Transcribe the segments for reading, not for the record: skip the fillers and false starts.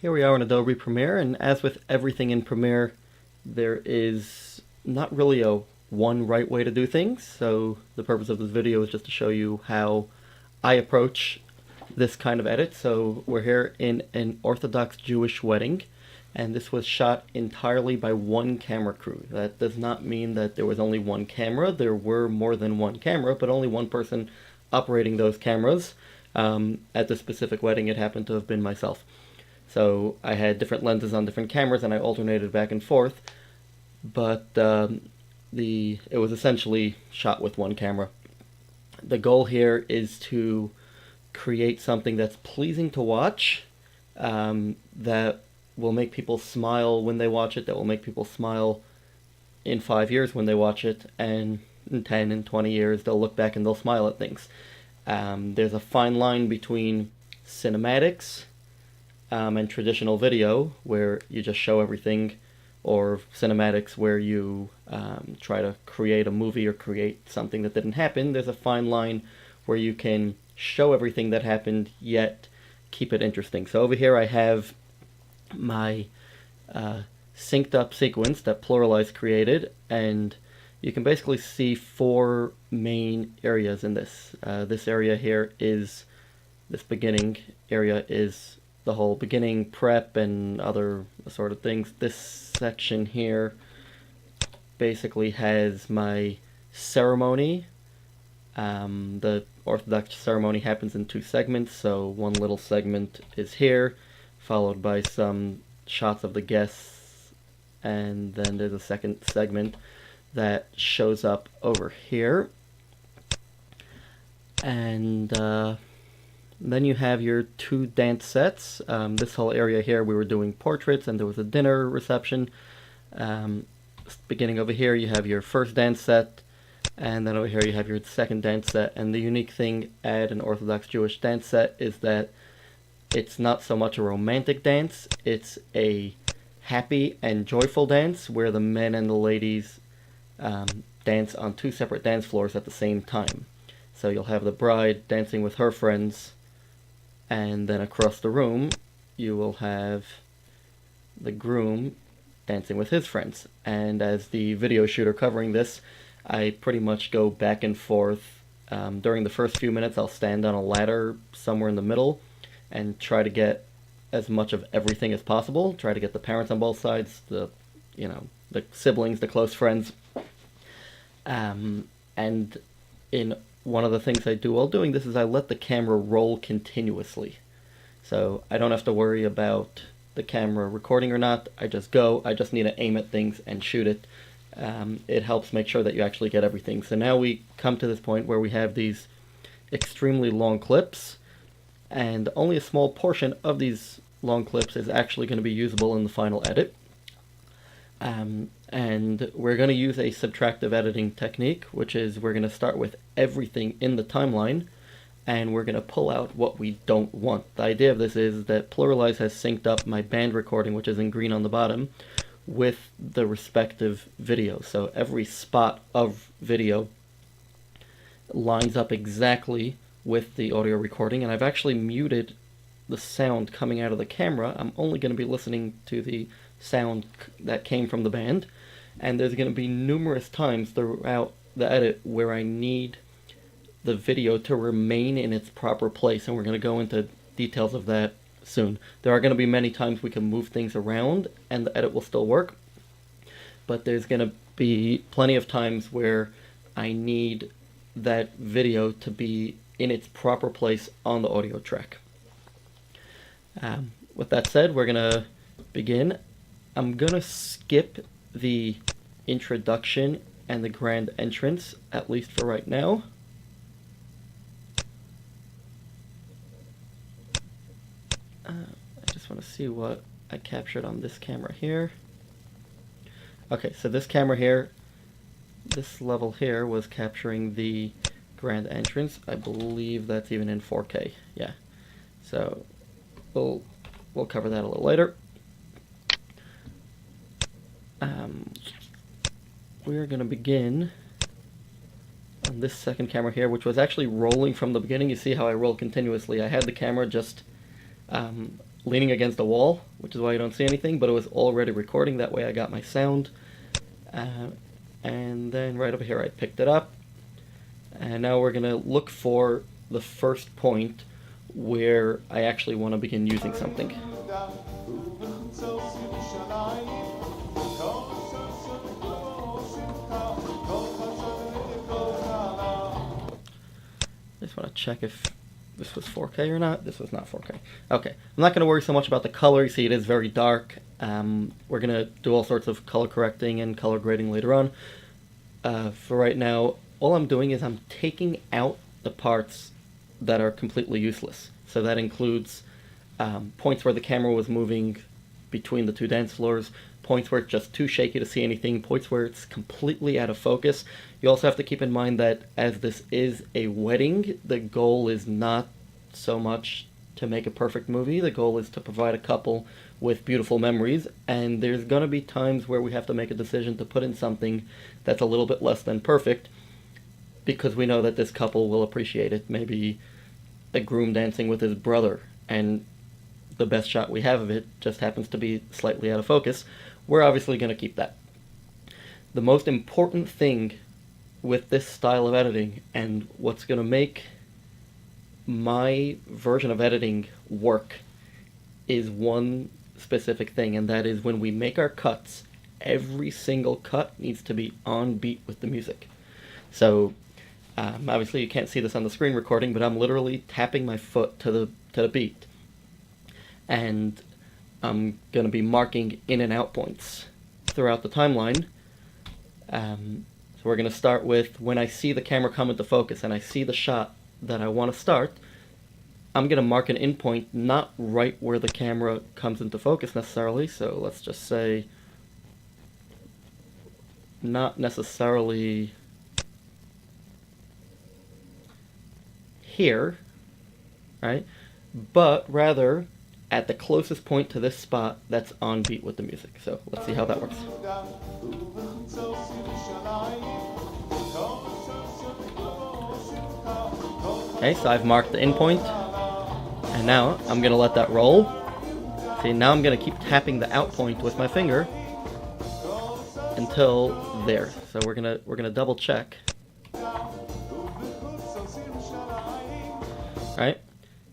Here we are in Adobe Premiere, and as with everything in Premiere, there is not really a one right way to do things, so the purpose of this video is just to show you how I approach this kind of edit. So we're here in an Orthodox Jewish wedding, and this was shot entirely by one camera crew. That does not mean that there was only one camera. There were more than one camera, but only one person operating those cameras. At this specific wedding, it happened to have been myself. So I had different lenses on different cameras, and I alternated back and forth, but it was essentially shot with one camera. The goal here is to create something that's pleasing to watch, that will make people smile when they watch it, that will make people smile in 5 years when they watch it, and in 10 and 20 years they'll look back and they'll smile at things. There's a fine line between cinematics and traditional video, where you just show everything, or cinematics where you try to create a movie or create something that didn't happen. There's a fine line where you can show everything that happened, yet keep it interesting. So over here I have my synced up sequence that Pluralize created, and you can basically see four main areas in this. This area here is, this beginning area is the whole beginning prep and other sort of things. This section here basically has my ceremony. The Orthodox ceremony happens in two segments, so one little segment is here, followed by some shots of the guests, and then there's a second segment that shows up over here. And then you have your two dance sets. This whole area here, we were doing portraits, and there was a dinner reception. Beginning over here, you have your first dance set, and then over here you have your second dance set. And the unique thing at an Orthodox Jewish dance set is that it's not so much a romantic dance, it's a happy and joyful dance where the men and the ladies dance on two separate dance floors at the same time. So you'll have the bride dancing with her friends, and then across the room you will have the groom dancing with his friends. And as the video shooter covering this, I pretty much go back and forth. During the first few minutes I'll stand on a ladder somewhere in the middle and try to get as much of everything as possible. Try to get the parents on both sides, the siblings, the close friends. And in one of the things I do while doing this is I let the camera roll continuously. So I don't have to worry about the camera recording or not. I just go. I just need to aim at things and shoot it. It helps make sure that you actually get everything. So now we come to this point where we have these extremely long clips, and only a small portion of these long clips is actually going to be usable in the final edit. And we're going to use a subtractive editing technique, which is we're going to start with everything in the timeline, and we're going to pull out what we don't want. The idea of this is that Pluralize has synced up my band recording, which is in green on the bottom, with the respective video. So every spot of video lines up exactly with the audio recording, and I've actually muted the sound coming out of the camera. I'm only going to be listening to the sound that came from the band, and there's going to be numerous times throughout the edit where I need the video to remain in its proper place, and we're going to go into details of that soon. There are going to be many times we can move things around and the edit will still work, but there's going to be plenty of times where I need that video to be in its proper place on the audio track. With that said, we're going to begin. I'm going to skip the introduction and the grand entrance, at least for right now. I just want to see what I captured on this camera here. Okay, so this camera here, this level here was capturing the grand entrance. I believe that's even in 4K. Yeah. So we'll cover that a little later. We're going to begin on this second camera here, which was actually rolling from the beginning. You see how I roll continuously. I had the camera just leaning against a wall, which is why you don't see anything, but it was already recording. That way I got my sound. And then right over here I picked it up. And now we're going to look for the first point where I actually want to begin using something. I just want to check if this was 4K or not. This was not 4K. Okay, I'm not going to worry so much about the color. You see, it is very dark. We're going to do all sorts of color correcting and color grading later on. For right now, all I'm doing is I'm taking out the parts that are completely useless. So that includes points where the camera was moving between the two dance floors, points where it's just too shaky to see anything, points where it's completely out of focus. You also have to keep in mind that as this is a wedding, the goal is not so much to make a perfect movie. The goal is to provide a couple with beautiful memories, and there's going to be times where we have to make a decision to put in something that's a little bit less than perfect, because we know that this couple will appreciate it. Maybe a groom dancing with his brother, and the best shot we have of it just happens to be slightly out of focus. We're obviously going to keep that. The most important thing with this style of editing, and what's going to make my version of editing work, is one specific thing, and that is when we make our cuts, every single cut needs to be on beat with the music. So obviously you can't see this on the screen recording, but I'm literally tapping my foot to the beat, and I'm going to be marking in and out points throughout the timeline. So we're going to start with when I see the camera come into focus and I see the shot that I want to start, I'm going to mark an in point, not right where the camera comes into focus necessarily. So let's just say not necessarily here, right? But rather at the closest point to this spot that's on beat with the music. So let's see how that works. Okay, so I've marked the in point, and now I'm going to let that roll. See, now I'm going to keep tapping the out point with my finger until there. So we're gonna double check. Right?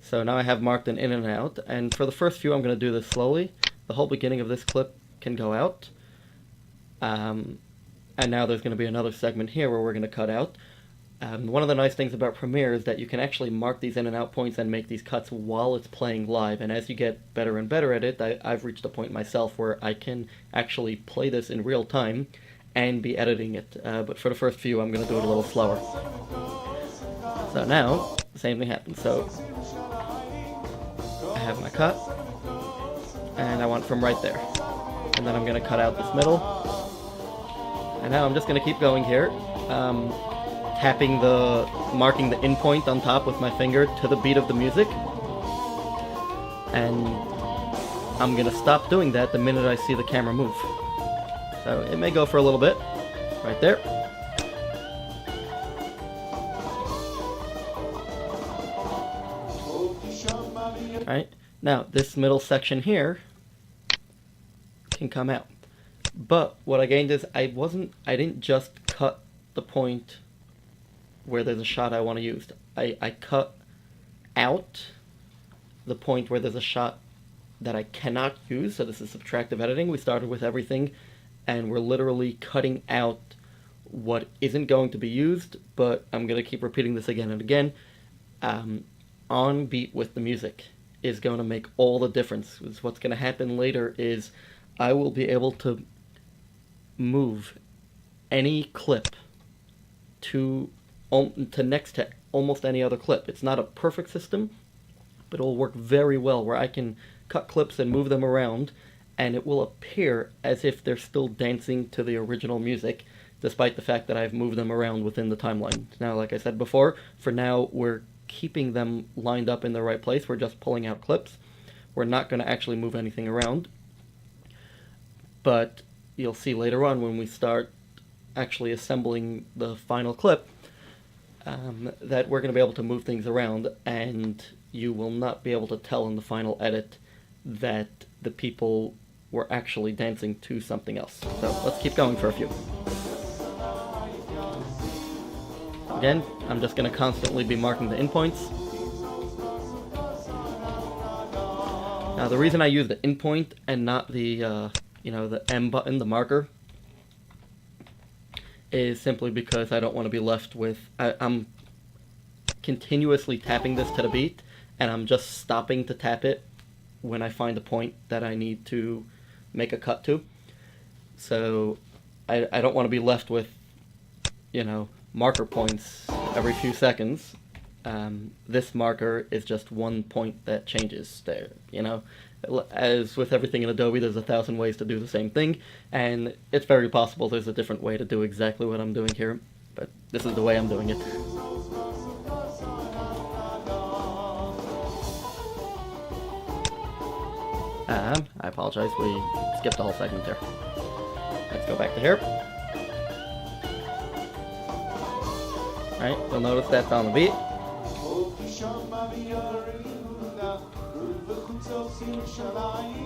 So now I have marked an in and out, and for the first few I'm going to do this slowly. The whole beginning of this clip can go out. And now there's going to be another segment here where we're going to cut out. One of the nice things about Premiere is that you can actually mark these in and out points and make these cuts while it's playing live, and as you get better and better at it, I've reached a point myself where I can actually play this in real time and be editing it. But for the first few I'm going to do it a little slower. So now, the same thing happens. So I have my cut, and I want from right there. And then I'm going to cut out this middle. And now I'm just going to keep going here, marking the in point on top with my finger to the beat of the music. And I'm going to stop doing that the minute I see the camera move. So it may go for a little bit, right there. Right, now this middle section here can come out. But what I gained is I didn't just cut the point where there's a shot I want to use. I cut out the point where there's a shot that I cannot use. So this is subtractive editing. We started with everything, and we're literally cutting out what isn't going to be used, but I'm going to keep repeating this again and again. On beat with the music is going to make all the difference. What's going to happen later is I will be able to move any clip to next to almost any other clip. It's not a perfect system, but it will work very well where I can cut clips and move them around, and it will appear as if they're still dancing to the original music, despite the fact that I've moved them around within the timeline. Now, like I said before, for now we're keeping them lined up in the right place. We're just pulling out clips. We're not going to actually move anything around. But you'll see later on when we start actually assembling the final clip that we're going to be able to move things around, and you will not be able to tell in the final edit that the people were actually dancing to something else. So let's keep going for a few. Again, I'm just going to constantly be marking the endpoints. Now, the reason I use the endpoint and not the, the M button, the marker, is simply because I don't want to be left with... I'm continuously tapping this to the beat, and I'm just stopping to tap it when I find a point that I need to make a cut to. So I don't want to be left with, marker points every few seconds. This marker is just one point that changes there, As with everything in Adobe, there's 1,000 ways to do the same thing, and it's very possible there's a different way to do exactly what I'm doing here, but this is the way I'm doing it. I apologize, we skipped a whole segment there. Let's go back to here. Alright, you'll notice that's on the beat.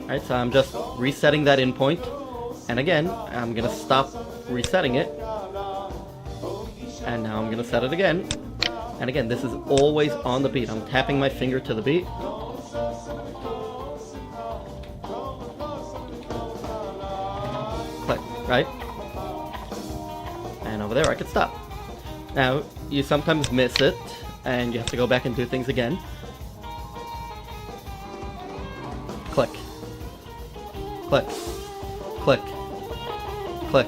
Alright, so I'm just resetting that endpoint, and again, I'm going to stop resetting it, and now I'm going to set it again, and again, this is always on the beat. I'm tapping my finger to the beat. Click, right? And over there I could stop. Now, you sometimes miss it, and you have to go back and do things again. Click. Click. Click. Click.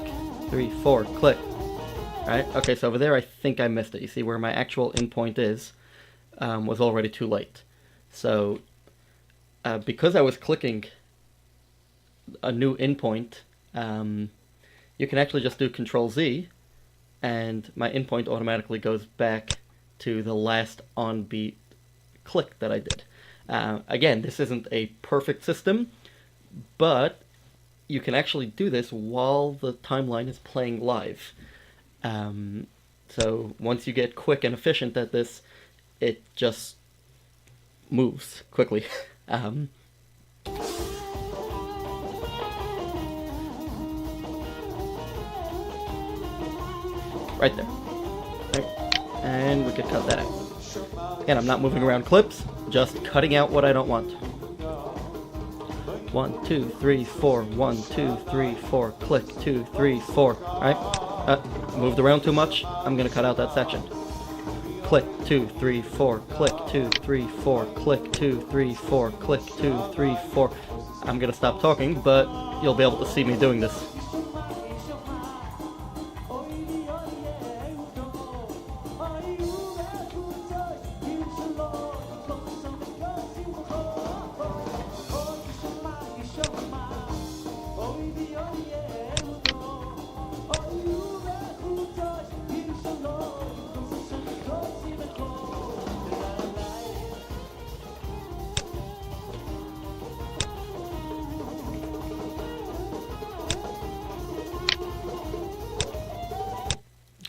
3, 4, click. Alright, okay, so over there I think I missed it. You see where my actual endpoint is, was already too late. So, because I was clicking a new endpoint, you can actually just do Control-Z, and my endpoint automatically goes back to the last on-beat click that I did. Again, this isn't a perfect system, but you can actually do this while the timeline is playing live. So once you get quick and efficient at this, it just moves quickly. Right there. Right. And we could cut that out. Again, I'm not moving around clips, just cutting out what I don't want. 1, 2, 3, 4, 1, 2, 3, 4, click, 2, 3, 4. Alright, moved around too much, I'm gonna cut out that section. Click, 2, 3, 4, click, 2, 3, 4, click, 2, 3, 4, click, 2, 3, 4. I'm gonna stop talking, but you'll be able to see me doing this.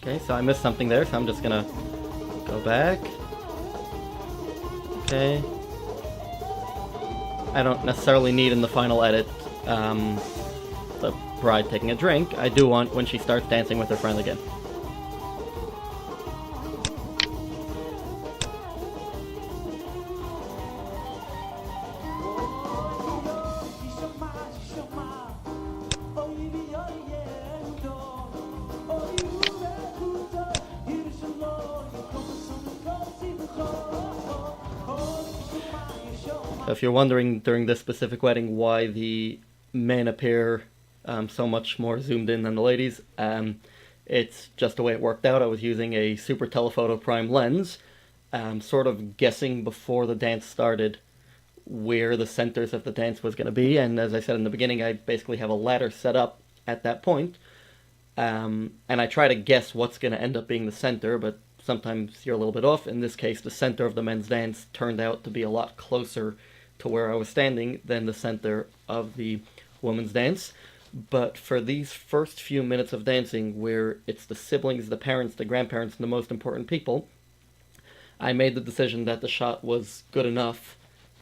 Okay, so I missed something there, so I'm just gonna go back. Okay. I don't necessarily need in the final edit the bride taking a drink. I do want when she starts dancing with her friend again. So if you're wondering during this specific wedding why the men appear so much more zoomed in than the ladies, it's just the way it worked out. I was using a super telephoto prime lens, sort of guessing before the dance started where the centers of the dance was going to be, and as I said in the beginning, I basically have a ladder set up at that point, and I try to guess what's going to end up being the center, but sometimes you're a little bit off. In this case, the center of the men's dance turned out to be a lot closer to where I was standing than the center of the women's dance. But for these first few minutes of dancing, where it's the siblings, the parents, the grandparents, and the most important people, I made the decision that the shot was good enough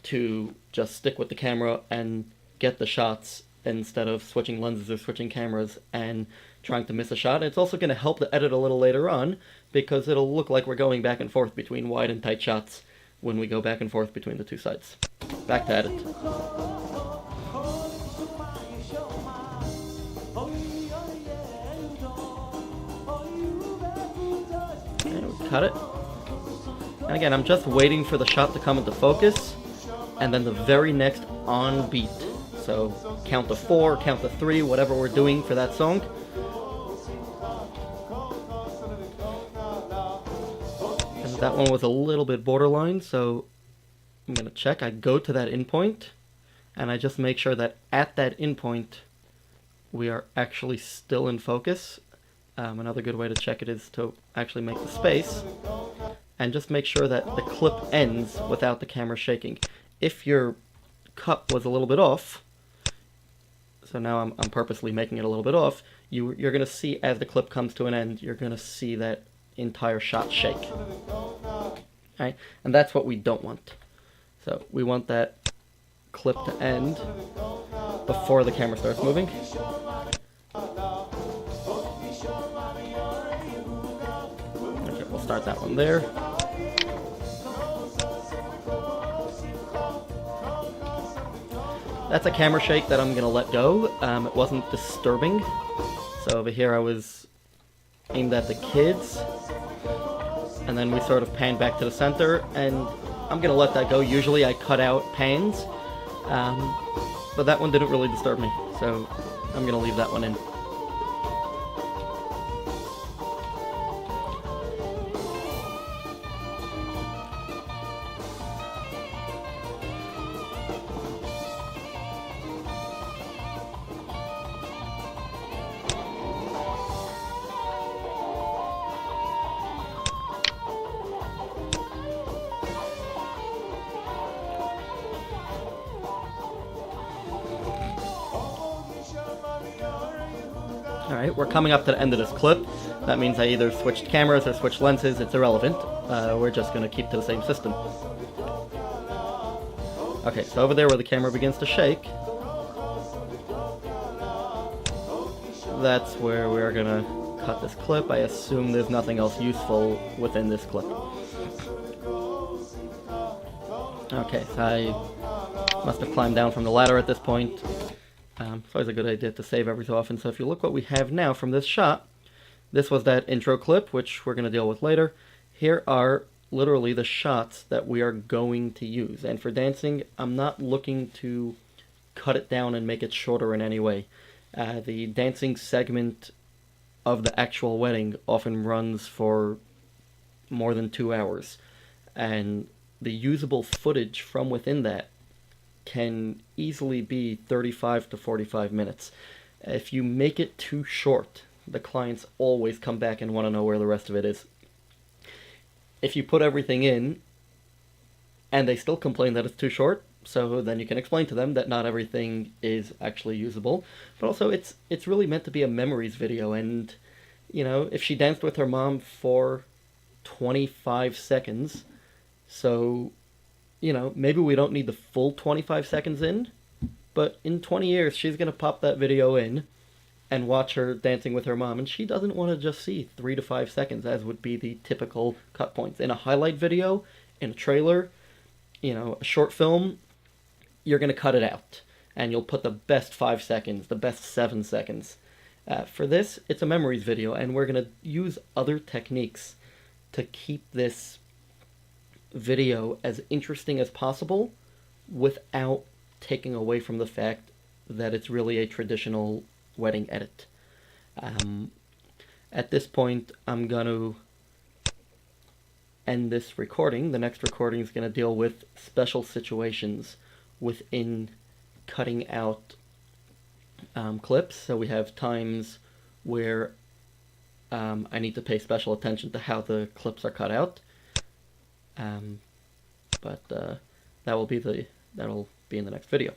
to just stick with the camera and get the shots instead of switching lenses or switching cameras and trying to miss a shot. It's also going to help the edit a little later on because it'll look like we're going back and forth between wide and tight shots when we go back and forth between the two sides. Back to edit. And we cut it. And again, I'm just waiting for the shot to come into focus, and then the very next on beat. So count to 4, count to 3, whatever we're doing for that song. And that one was a little bit borderline, so I'm going to check. I go to that in point, and I just make sure that at that in point we are actually still in focus. Another good way to check it is to actually make the space, and just make sure that the clip ends without the camera shaking. If your cut was a little bit off, so now I'm purposely making it a little bit off, you're going to see as the clip comes to an end, you're going to see that entire shot shake. Right? And that's what we don't want. So we want that clip to end before the camera starts moving. Okay, we'll start that one there. That's a camera shake that I'm going to let go. It wasn't disturbing. So over here I was aimed at the kids. And then we sort of panned back to the center. And I'm going to let that go. Usually I cut out pans. But that one didn't really disturb me. So I'm going to leave that one in. Alright, we're coming up to the end of this clip. That means I either switched cameras or switched lenses. It's irrelevant. We're just going to keep to the same system. Okay, so over there where the camera begins to shake, that's where we're going to cut this clip. I assume there's nothing else useful within this clip. Okay, so I must have climbed down from the ladder at this point. It's always a good idea to save every so often. So if you look what we have now from this shot, this was that intro clip, which we're going to deal with later. Here are literally the shots that we are going to use. And for dancing, I'm not looking to cut it down and make it shorter in any way. The dancing segment of the actual wedding often runs for more than 2 hours. And the usable footage from within that can easily be 35 to 45 minutes. If you make it too short, the clients always come back and want to know where the rest of it is. If you put everything in and they still complain that it's too short, so then you can explain to them that not everything is actually usable. But also it's really meant to be a memories video, and you know, if she danced with her mom for 25 seconds, so you know, maybe we don't need the full 25 seconds in, but in 20 years, she's going to pop that video in and watch her dancing with her mom, and she doesn't want to just see 3 to 5 seconds, as would be the typical cut points. In a highlight video, in a trailer, you know, a short film, you're going to cut it out, and you'll put the best 5 seconds, the best 7 seconds. For this, it's a memories video, and we're going to use other techniques to keep this video as interesting as possible without taking away from the fact that it's really a traditional wedding edit. At this point, I'm going to end this recording. The next recording is going to deal with special situations within cutting out clips. So we have times where I need to pay special attention to how the clips are cut out. But that'll be in the next video.